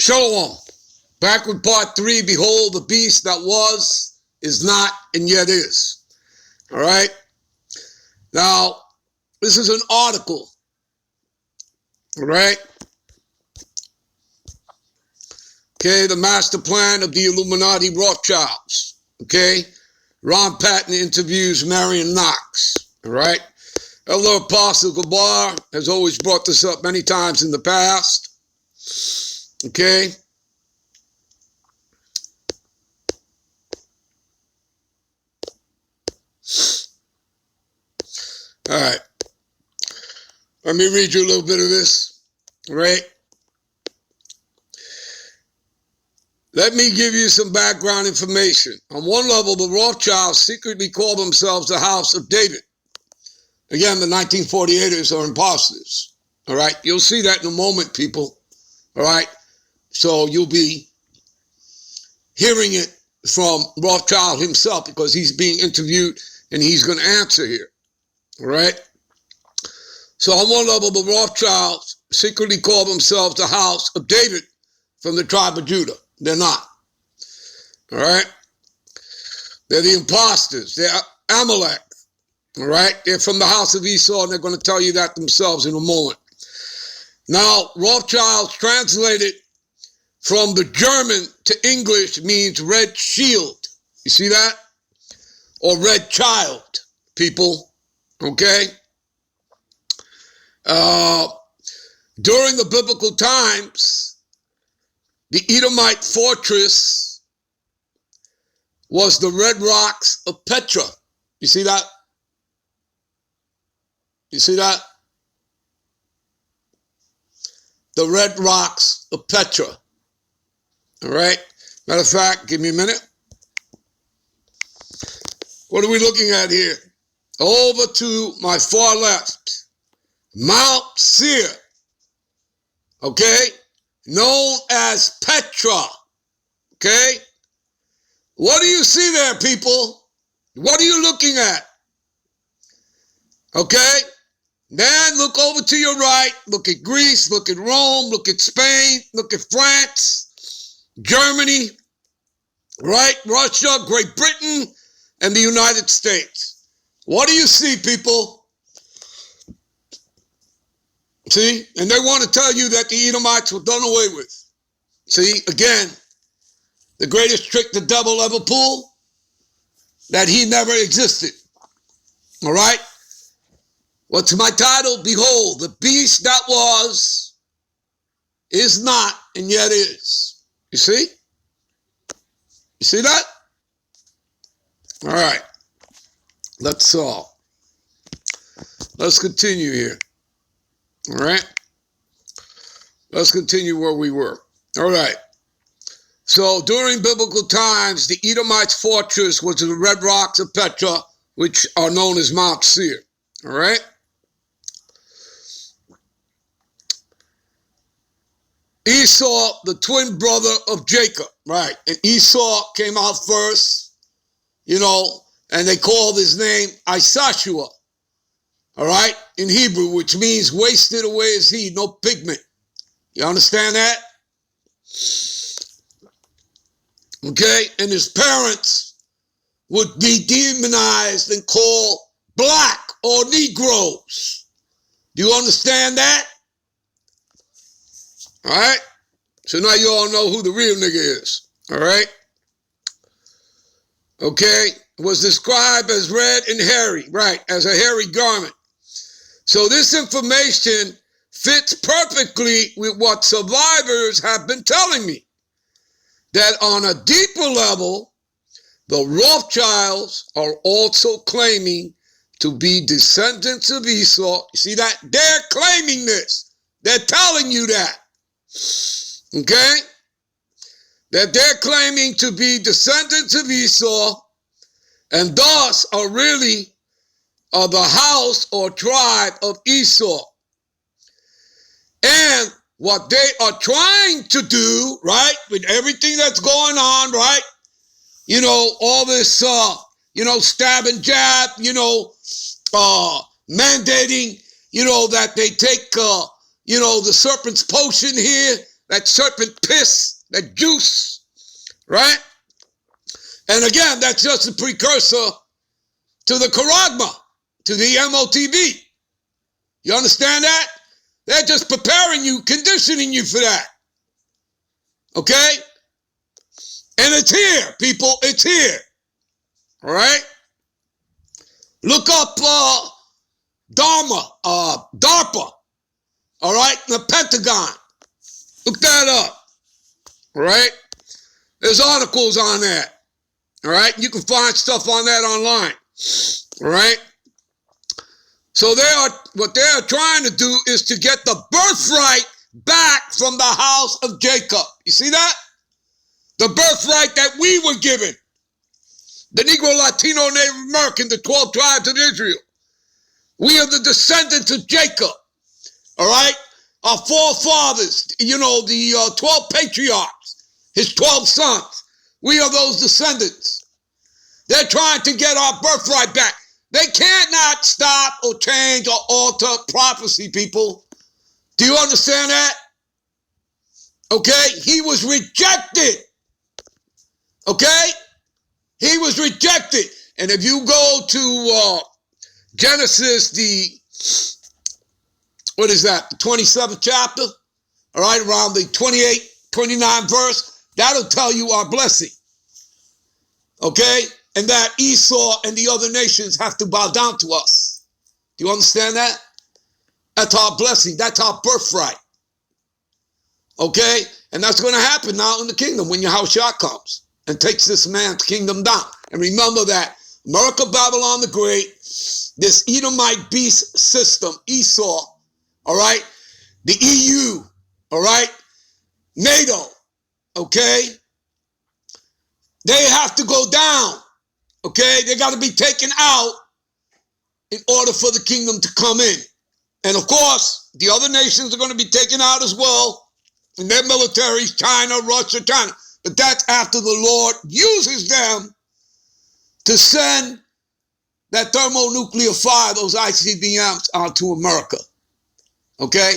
Shalom. Back with part 3. Behold, the beast that was, is not, and yet is. All right. Now, this is an article. All right. Okay. The master plan of the Illuminati Rothschilds. Okay. Ron Patton interviews Marion Knox. All right. Elder Apostle Gabar has always brought this up many times in the past. Okay. All right. Let me read you a little bit of this. All right. Let me give you some background information. On one level, the Rothschilds secretly call themselves the House of David. Again, the 1948ers are imposters. All right. You'll see that in a moment, people. All right. So you'll be hearing it from Rothschild himself because he's being interviewed and he's going to answer here. All right. So on one level, the Rothschilds secretly call themselves the House of David from the tribe of Judah. They're not. All right. They're the imposters. They're Amalek. All right. They're from the house of Esau, and they're going to tell you that themselves in a moment. Now, Rothschilds translated from the German to English means red shield. You see that? Or red child, people. Okay? During the biblical times, the Edomite fortress was the red rocks of Petra. You see that? You see that? The red rocks of Petra. All right. Matter of fact, give me a minute. What are we looking at here? Over to my far left, Mount Seir. Okay. Known as Petra. Okay. What do you see there, people? What are you looking at? Okay. Then look over to your right. Look at Greece. Look at Rome. Look at Spain. Look at France. Germany, right? Russia, Great Britain, and the United States. What do you see, people? See? And they want to tell you that the Edomites were done away with. See? Again, the greatest trick the devil ever pulled, that he never existed. All right? What's my title? Behold, the beast that was, is not, and yet is. You see? You see that? All right. Let's continue here. All right. Let's continue where we were. All right. So during biblical times, the Edomites' fortress was the red rocks of Petra, which are known as Mount Seir. All right. Esau, the twin brother of Jacob, right? And Esau came out first, and they called his name Isashua, all right, in Hebrew, which means wasted away is he, no pigment. You understand that? Okay, and his parents would be demonized and called black or Negroes. Do you understand that? All right. So now you all know who the real nigga is. All right. Okay. Was described as red and hairy. Right. As a hairy garment. So this information fits perfectly with what survivors have been telling me. That on a deeper level, the Rothschilds are also claiming to be descendants of Esau. You see that? They're claiming this. They're telling you that. Okay? That they're claiming to be descendants of Esau and thus are really of the house or tribe of Esau. And what they are trying to do, right, with everything that's going on, right, all this, stab and jab, mandating, that they take, the serpent's potion here, that serpent piss, that juice, right? And again, that's just a precursor to the charagma, to the MOTB. You understand that? They're just preparing you, conditioning you for that. Okay? And it's here, people. It's here. All right? Look up DARPA. All right? The Pentagon. Look that up. All right? There's articles on that. All right? You can find stuff on that online. All right? So what they are trying to do is to get the birthright back from the house of Jacob. You see that? The birthright that we were given. The Negro, Latino, Native American, the 12 tribes of Israel. We are the descendants of Jacob. All right? Our forefathers, the 12 patriarchs, his 12 sons. We are those descendants. They're trying to get our birthright back. They cannot stop or change or alter prophecy, people. Do you understand that? Okay? He was rejected. Okay? He was rejected. And if you go to Genesis, the 27th chapter, all right, around the 28, 29 verse, that'll tell you our blessing. Okay? And that Esau and the other nations have to bow down to us. Do you understand that? That's our blessing. That's our birthright. Okay? And that's going to happen now in the kingdom when Yahushua comes and takes this man's kingdom down. And remember that America, Babylon the Great, this Edomite beast system, Esau, all right, the EU, all right, NATO, okay, they have to go down, okay? They got to be taken out in order for the kingdom to come in. And of course, the other nations are going to be taken out as well in their militaries, China, Russia, China. But that's after the Lord uses them to send that thermonuclear fire, those ICBMs, onto America. Okay?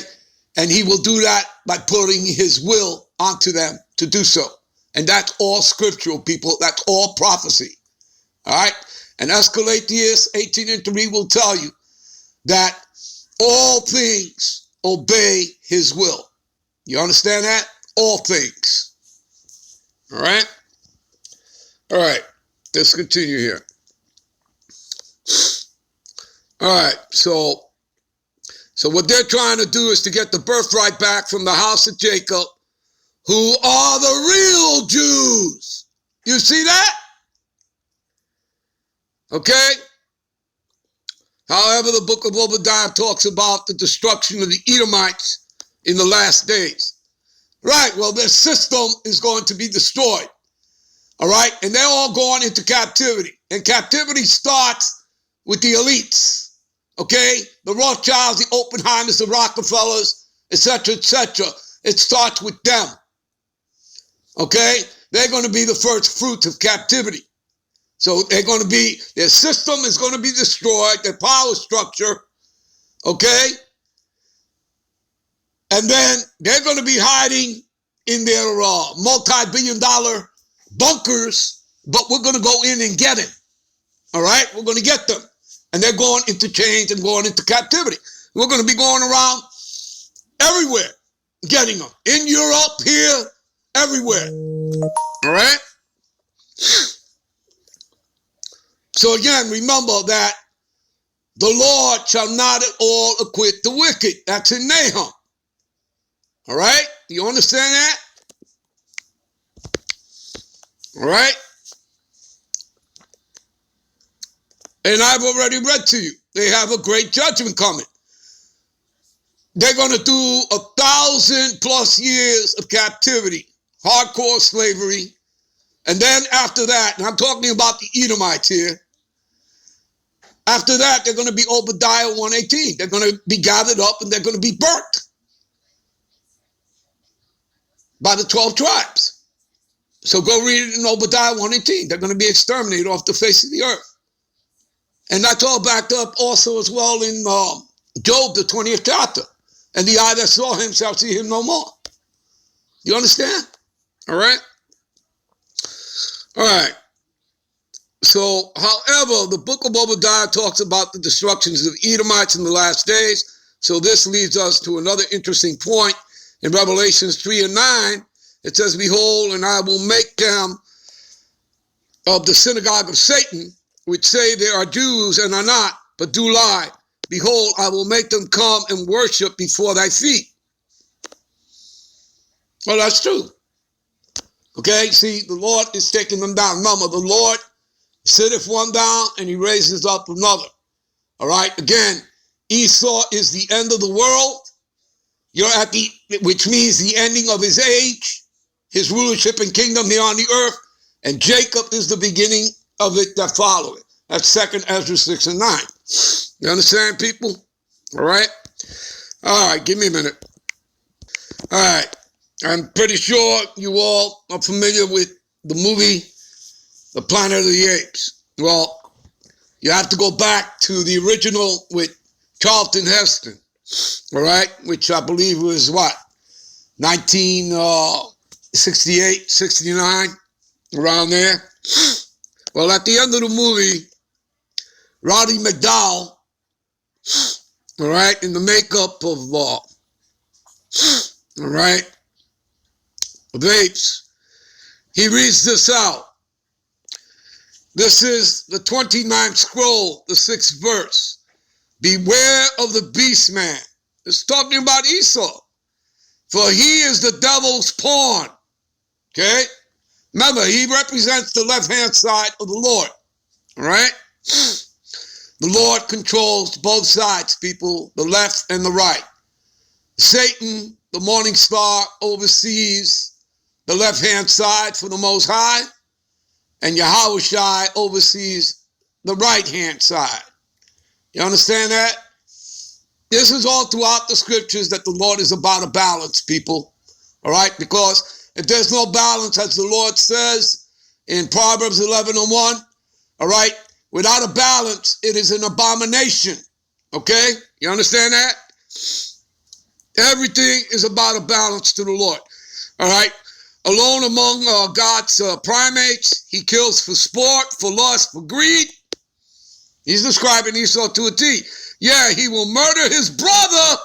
And he will do that by putting his will onto them to do so. And that's all scriptural, people. That's all prophecy. All right? And Escalatius 18:3 will tell you that all things obey his will. You understand that? All things. All right? All right. Let's continue here. All right. So what they're trying to do is to get the birthright back from the house of Jacob, who are the real Jews. You see that? Okay? However, the book of Obadiah talks about the destruction of the Edomites in the last days. Right, well, their system is going to be destroyed. All right, and they're all going into captivity. And captivity starts with the elites. Okay? The Rothschilds, the Oppenheimers, the Rockefellers, etc., etc. It starts with them. Okay? They're going to be the first fruits of captivity. So they're going to be, their system is going to be destroyed, their power structure, okay? And then they're going to be hiding in their multi-billion-dollar bunkers, but we're going to go in and get them, all right? We're going to get them. And they're going into chains and going into captivity. We're going to be going around everywhere, getting them. In Europe, here, everywhere, all right? So again, remember that the Lord shall not at all acquit the wicked. That's in Nahum. All right? Do you understand that? All right? And I've already read to you. They have a great judgment coming. They're going to do 1,000+ years of captivity, hardcore slavery. And then after that, and I'm talking about the Edomites here, after that, they're going to be Obadiah 1:18. They're going to be gathered up and they're going to be burnt by the 12 tribes. So go read it in Obadiah 1:18. They're going to be exterminated off the face of the earth. And that's all backed up also as well in Job, the 20th chapter. And the eye that saw him shall see him no more. You understand? All right? All right. So, however, the book of Obadiah talks about the destructions of Edomites in the last days. So this leads us to another interesting point. In Revelations 3 and 9, it says, behold, and I will make them of the synagogue of Satan, which say they are Jews and are not, but do lie. Behold, I will make them come and worship before thy feet. Well, that's true. Okay, see, the Lord is taking them down. Remember, the Lord sitteth one down and he raises up another. All right, again, Esau is the end of the world. You're at which means the ending of his age, his rulership and kingdom here on the earth. And Jacob is the beginning of it that follow it. That's 2nd Ezra 6 and 9. You understand, people? All right? All right, give me a minute. All right. I'm pretty sure you all are familiar with the movie, The Planet of the Apes. Well, you have to go back to the original with Charlton Heston, all right, which I believe was what, 1968, 69, around there. Well, at the end of the movie, Roddy McDowell, all right, in the makeup of, all right, of apes, he reads this out. This is the 29th scroll, the 6th verse. Beware of the beast man. It's talking about Esau. For he is the devil's pawn. Okay? Remember, he represents the left-hand side of the Lord. All right? The Lord controls both sides, people, the left and the right. Satan, the morning star, oversees the left-hand side for the Most High, and Yahushua oversees the right-hand side. You understand that? This is all throughout the scriptures that the Lord is about a balance, people. All right? Because if there's no balance, as the Lord says in Proverbs 11 and 1, all right, without a balance, it is an abomination. Okay? You understand that? Everything is about a balance to the Lord. All right? Alone among God's primates, he kills for sport, for lust, for greed. He's describing Esau to a T. Yeah, he will murder his brother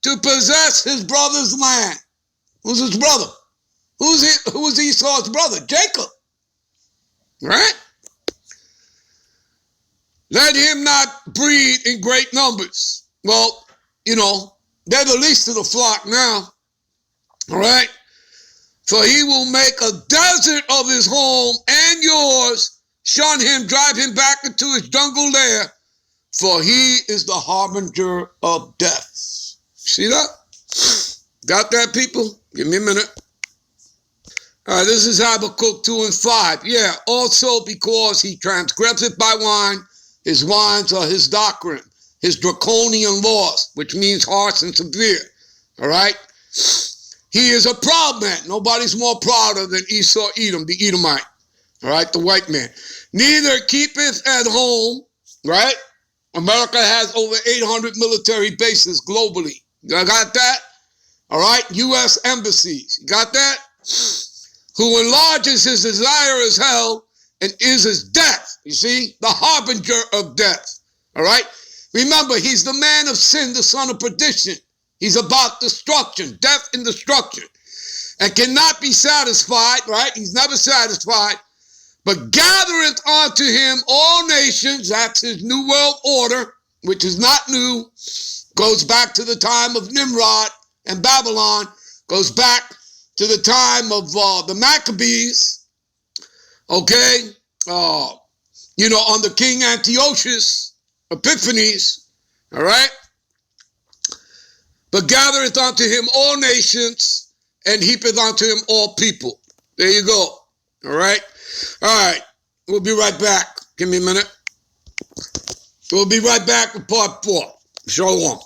to possess his brother's land. Who's his brother? Who is Esau's brother? Jacob. Right? Let him not breed in great numbers. Well, you know, they're the least of the flock now. All right? For he will make a desert of his home and yours, shun him, drive him back into his jungle lair, for he is the harbinger of death. See that? Got that, people? Give me a minute. All right, this is Habakkuk 2 and 5. Yeah, also because he transgresseth by wine, his wines are his doctrine, his draconian laws, which means harsh and severe. All right? He is a proud man. Nobody's more prouder than Esau Edom, the Edomite. All right, the white man. Neither keepeth at home, right? America has over 800 military bases globally. You got that? All right, U.S. embassies. You got that? Who enlarges his desire as hell and is his death. You see? The harbinger of death. All right? Remember, he's the man of sin, the son of perdition. He's about destruction, death and destruction, and cannot be satisfied, right? He's never satisfied, but gathereth unto him all nations. That's his new world order, which is not new, goes back to the time of Nimrod and Babylon, goes back to the time of the Maccabees, okay? You know, under King Antiochus Epiphanes, all right? But gathereth unto him all nations, and heapeth unto him all people. There you go. All right? All right. We'll be right back. Give me a minute. We'll be right back with part 4. Shalom.